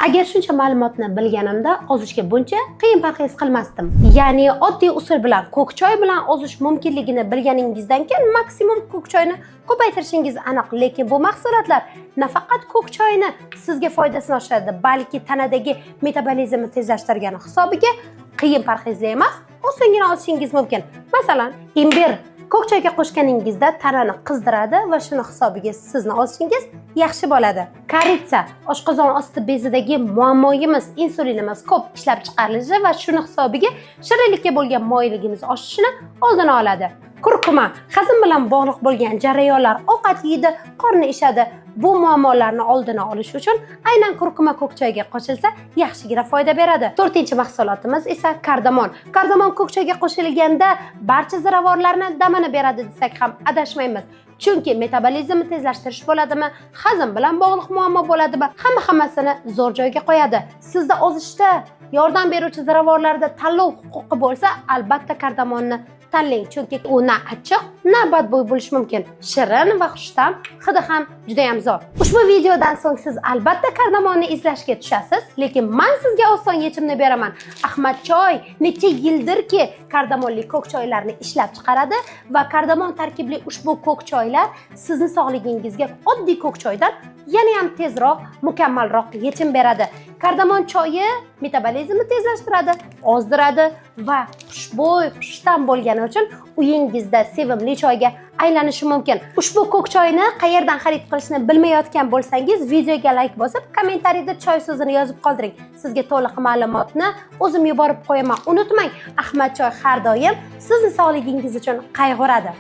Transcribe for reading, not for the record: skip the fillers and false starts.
Agar shuncha ma'lumotni bilganimda ozishga buncha qiyin parhez qilmasdim. Ya'ni oddiy usul bilan ko'k choy bilan ozish mumkinligini bilganingizdan keyin maksimum ko'k choyni ko'paytirishingiz aniq. Lekin bu mahsulotlar nafaqat ko'k choyni sizga foydasini oshiradi, balki tanadagi metabolizmni tezlashtirgani hisobiga qiyin parhezli emas, osongina ozishingiz mumkin. Masalan, imbir ko'k choyga qo'shganingizda tanani qizdiradi va shuni hisobiga sizni ozishingiz yaxshi bo'ladi. Koritsa oshqozon osti bezidagi muammoyimiz, insulinimiz ko'p ishlab chiqarilishi va shuni hisobiga shirinlikka bo'lgan moyilligimiz oshishini oldini oladi. Kurkuma hazm bilan bog'liq bo'lgan jarayonlar, ovqat yeydi, qorni ishadi. Bu muammolarni oldini olish uchun aynan kurkuma ko'k choyga qo'shilsa yaxshigina foyda beradi. 4-mahsulotimiz esa kardamon. Kardamon ko'k choyga qo'shilganda barcha ziravorlarni damini beradi desak ham adashmaymiz. Chunki metabolizmni tezlashtirish bo'ladimi, hazm bilan bog'liq muammo bo'ladimi, hammasini zo'r joyga qo'yadi. Sizda ozishda yordam beruvchi ziravorlarda tanlov huquqi bo'lsa, albatta kardamonni tanlang, chunki u na achchiq, na badbo'y bo'lishi mumkin. Shirin va xushtam, hidi ham juda ham zo'r. Ushbu videodan so'ng siz albatta kardamonni izlashga tushasiz, lekin men sizga oson yechimni beraman. Ahmad Choy necha yildirki kardamonli ko'k choylarni ishlab chiqaradi va kardamon tarkibli ushbu ko'k choylar sizni sog'ligingizga oddiy ko'k choydan yana ham tezroq, mukammalroq yechim beradi. Kardamon choyi metabolizmni tezlashtiradi, ozdiradi va xushbo'y, xushtam bo'lgani uchun uyingizda sevimli choyga aylanishi mumkin. Ushbu ko'k choyni qayerdan xarid qilishni bilmayotgan bo'lsangiz, videoga like bosib, kommentariyada choy so'zini yozib qoldiring. Sizga to'liq ma'lumotni o'zim yuborib qo'yaman. Unutmang, Ahmad Choy har doim sizni sog'ligingiz uchun qayg'uradi.